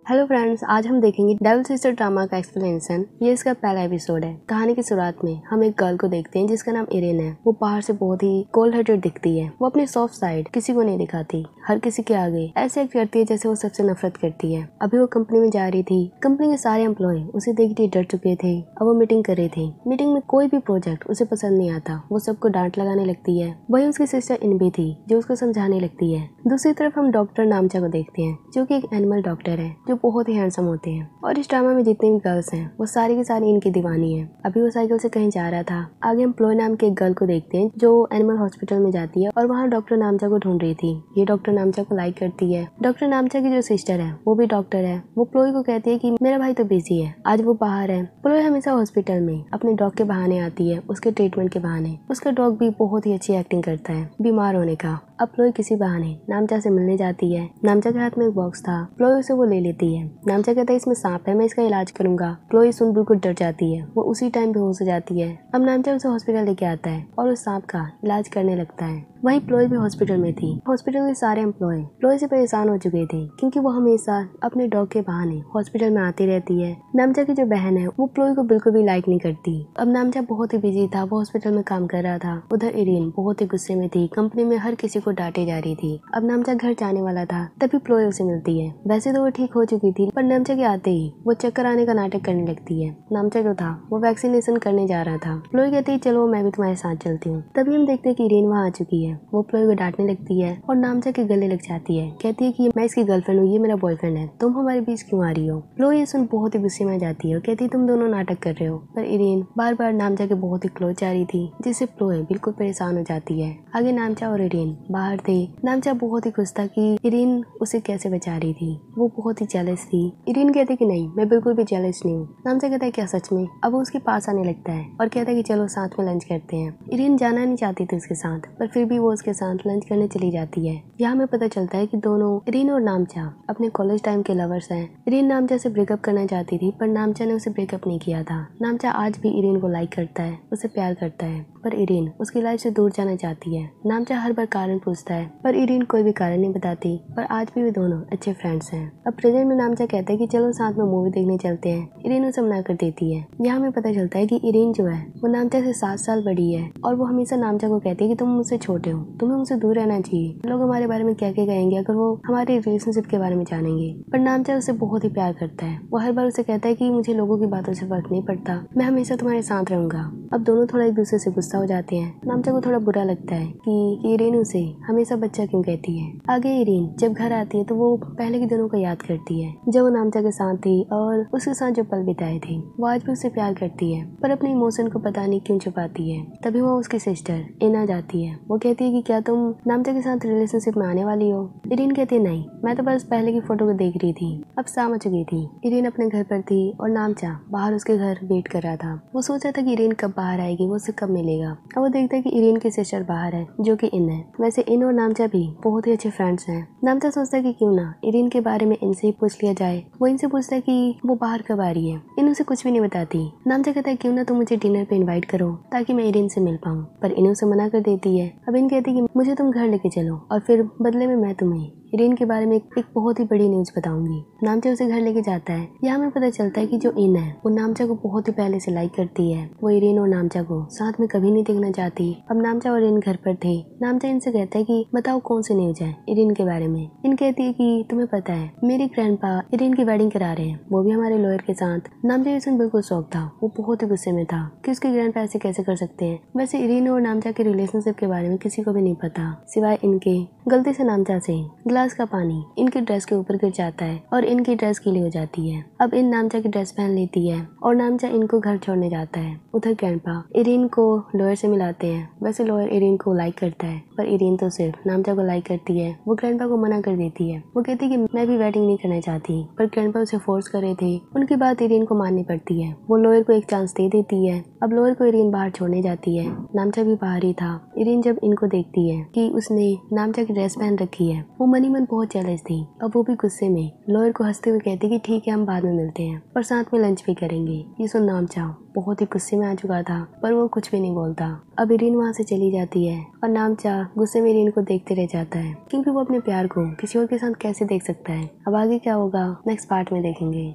Hello friends, आज हम देखेंगे डेविल सिस्टर ड्रामा का एक्सप्लेनेशन। ये इसका पहला एपिसोड है। कहानी की शुरुआत में हम एक गर्ल को देखते हैं जिसका नाम इरेन है। वो बाहर से बहुत ही कोल्ड हार्टेड दिखती है। वो अपनी सॉफ्ट साइड किसी को नहीं दिखाती, हर किसी के आगे ऐसे एक्ट करती है जैसे वो सबसे नफरत करती है। अभी वो कंपनी में जा रही थी। कंपनी के सारे एम्प्लॉय उसे देखते डर चुके थे। अब वो मीटिंग कर रही थी। मीटिंग में कोई भी प्रोजेक्ट उसे पसंद नहीं आता। वो सबको डांट लगाने लगती है। वही उसकी सिस्टर इनबी थी जो उसको समझाने लगती है। दूसरी तरफ हम डॉक्टर नामचा को देखते हैं जो कि एक एनिमल डॉक्टर है जो बहुत ही हैंडसम होते हैं। और इस ड्रामा में जितनी भी गर्ल्स हैं वो सारी की सारी इनकी दीवानी है। अभी वो साइकिल से कहीं जा रहा था। आगे हम प्लोय नाम के एक गर्ल को देखते हैं जो एनिमल हॉस्पिटल में जाती है और वहाँ डॉक्टर नामचा को ढूंढ रही थी। ये डॉक्टर नामचा को लाइक करती है। डॉक्टर नामचा की जो सिस्टर है वो भी डॉक्टर है। वो प्लोय को कहती है कि मेरा भाई तो बिजी है, आज वो बाहर है। प्लोय हमेशा हॉस्पिटल में अपने डॉग के बहाने आती है, उसके ट्रीटमेंट के बहाने। उसका डॉग भी बहुत ही अच्छी एक्टिंग करता है बीमार होने का। अब प्लोय किसी बहाने नामचा से मिलने जाती है। नामचा के हाथ में एक बॉक्स था। प्लोय उसे वो ले लेती है। नामचा कहता है इसमें सांप है, मैं इसका इलाज करूंगा। प्लोय सुन बिल्कुल डर जाती है। वो उसी टाइम बेहोश हो जाती है। अब नामचा उसे हॉस्पिटल लेके आता है और उस सांप का इलाज करने लगता है। वहीं प्लोय भी हॉस्पिटल में थी। हॉस्पिटल के सारे एम्प्लॉय प्लोय से परेशान हो चुके थे क्योंकि वो हमेशा अपने डॉग के बहाने हॉस्पिटल में आती रहती है। नामचा की जो बहन है वो प्लोय को बिल्कुल भी लाइक नहीं करती। अब नामचा बहुत ही बिजी था, वो हॉस्पिटल में काम कर रहा था। उधर इरेन बहुत ही गुस्से में थी। कंपनी में हर किसी को डांटे जा रही थी। अब नामचा घर जाने वाला था तभी प्लोय उसे मिलती है। वैसे तो वो ठीक हो चुकी थी पर नामचा के आते ही वो चक्कर आने का नाटक करने लगती है। नामचा जो था वो वैक्सीनेशन करने जा रहा था। प्लोय कहती है चलो मैं भी तुम्हारे साथ चलती हूँ। तभी हम देखते हैं कि इरेन वहाँ आ चुकी है। वो प्लोय को डांटने लगती है और नामचा के गले लग जाती है। कहती है कि मैं इसकी गर्लफ्रेंड हूँ, ये मेरा बॉयफ्रेंड है, तुम हमारे बीच क्यों आ रही हो। प्लोय ये सुन बहुत ही गुस्से में जाती है और कहती है तुम दोनों नाटक कर रहे हो। पर इरेन बार बार नामचा के बहुत ही क्लोज जा रही थी जिससे प्लोय बिल्कुल परेशान हो जाती है। आगे नामचा और इरेन बाहर थे। नामचा बहुत ही खुश था कि इरेन उसे कैसे बचा रही थी। वो बहुत ही जेलस थी। इरेन कहती कि नहीं, मैं बिल्कुल भी जेलस नहीं हूँ। नामचा कहता है क्या सच में। अब वो उसके पास आने लगता है और कहता है कि चलो साथ में लंच करते हैं। इरेन जाना नहीं चाहती थी उसके साथ पर फिर भी वो उसके साथ लंच करने चली जाती है। यहाँ हमें पता चलता है कि दोनों इरेन और नामचा अपने कॉलेज टाइम के लवर्स हैं। इरेन नामचा से ब्रेकअप करना चाहती थी पर नामचा ने उसे ब्रेकअप नहीं किया था। नामचा आज भी इरेन को लाइक करता है, उसे प्यार करता है पर इरेन उसकी लाइफ से दूर जाना चाहती है। नामचा हर बार कारण पूछता है पर इरेन कोई भी कारण नहीं बताती। पर आज भी वे दोनों अच्छे फ्रेंड्स हैं। अब प्रेजेंट में नामचा कहता है कि चलो साथ में मूवी देखने चलते हैं। इरेन उसे मना कर देती है। यहाँ हमें पता चलता है कि इरेन जो है वो नामचा से 7 साल बड़ी है और वो हमेशा नामचा को कहती है कि तुम मुझसे छोटे हो, तुम्हें मुझसे दूर रहना चाहिए। लोग हमारे बारे में क्या क्या कहेंगे अगर वो हमारे रिलेशनशिप के बारे में जानेंगे। पर नामचा उसे बहुत ही प्यार करता है। वो हर बार उसे कहता है कि मुझे लोगों की बातों से फर्क नहीं पड़ता, मैं हमेशा तुम्हारे साथ रहूंगा। अब दोनों थोड़ा एक दूसरे से गुस्सा हो जाते हैं। नामचा को थोड़ा बुरा लगता है कि इरेन उसे हमेशा बच्चा क्यों कहती है। आगे इरेन जब घर आती है तो वो पहले के दिनों को याद करती है जब वो नामचा के साथ थी और उसके साथ जो पल बिताए थे। वो आज भी उसे प्यार करती है पर अपने इमोशन को पता नहीं क्यों छुपाती है। तभी वो उसकी सिस्टर इना जाती है। वो कहती है कि क्या तुम नामचा के साथ रिलेशनशिप में आने वाली हो। इरेन कहती है नहीं, मैं तो बस पहले की फोटो को देख रही थी। अब शाम हो चुकी थी। इरेन अपने घर पर थी और नामचा बाहर उसके घर वेट कर रहा था। वो सोच रहा था कि इरेन कब बाहर आएगी, वो उससे कब मिलेगा। अब वो देखता है कि इरेन की सिस्टर बाहर है जो कि इन है। वैसे इन और नामचा भी बहुत ही अच्छे फ्रेंड्स हैं। नामचा सोचता है कि क्यों ना इरेन के बारे में इनसे ही पूछ लिया जाए। वो इनसे पूछता है कि वो बाहर कब आ रही है। इन उसे कुछ भी नहीं बताती। नामचा कहता है क्यों ना तुम मुझे डिनर पे इनवाइट करो ताकि मैं इरेन से मिल पाऊँ। पर इन उसे मना कर देती है। अब इन कहती है कि मुझे तुम घर लेके चलो और फिर बदले में मैं तुम्हें इरेन के बारे में एक बहुत ही बड़ी न्यूज बताऊंगी। नामचा उसे घर लेके जाता है। यहाँ हमें पता चलता है कि जो इन है वो नामचा को बहुत ही पहले से लाइक करती है। वो इरेन और नामचा को साथ में कभी नहीं देखना चाहती। अब नामचा और इरेन घर पर थे। नामचा इनसे कहता है कि बताओ कौन सी न्यूज है इरेन के बारे में। इन कहती है कि तुम्हें पता है मेरे ग्रैंडपा इरेन की वेडिंग करा रहे हैं, वो भी हमारे लॉयर के साथ। नामचा ये सुन बिल्कुल शौक था। वो बहुत ही गुस्से में था कि उसके ग्रैंडपा ऐसे कैसे कर सकते हैं। वैसे इरेन और नामचा के रिलेशनशिप के बारे में किसी को भी नहीं पता सिवाय इनके। गलती से नामचा से गिलास का पानी इनकी ड्रेस के ऊपर गिर जाता है और इनकी ड्रेस गीली हो जाती है। अब इन नामचा की ड्रेस पहन लेती है और नामचा इनको घर छोड़ने जाता है। उधर ग्रैंडपा इरेन को लॉयर से मिलाते हैं। वैसे लॉयर इरेन को लाइक करता है पर इरेन तो सिर्फ नामचा को लाइक करती है। वो ग्रैंडपा को मना कर देती है। वो कहती है कि मैं भी वेडिंग नहीं करना चाहती पर ग्रैंडपा उसे फोर्स कर रहे थे। उनकी बात इरेन को माननी पड़ती है। वो लॉयर को एक चांस दे देती है। अब लॉयर को इरेन बाहर छोड़ने जाती है। नामचा भी बाहर ही था। इरेन जब इनको देखती है कि उसने नामचा की ड्रेस पहन रखी है वो मनी अनीमन बहुत जेलस थी। अब वो भी गुस्से में लॉयर को हंसते हुए कहती कि ठीक है, हम बाद में मिलते हैं और साथ में लंच भी करेंगे। ये सुन नामचाओ बहुत ही गुस्से में आ चुका था, पर वो कुछ भी नहीं बोलता। अब इरीन वहाँ से चली जाती है और नामचा गुस्से में इरीन को देखते रह जाता है, क्योंकि वो अपने प्यार को किसी और के साथ कैसे देख सकता है। अब आगे क्या होगा नेक्स्ट पार्ट में देखेंगे।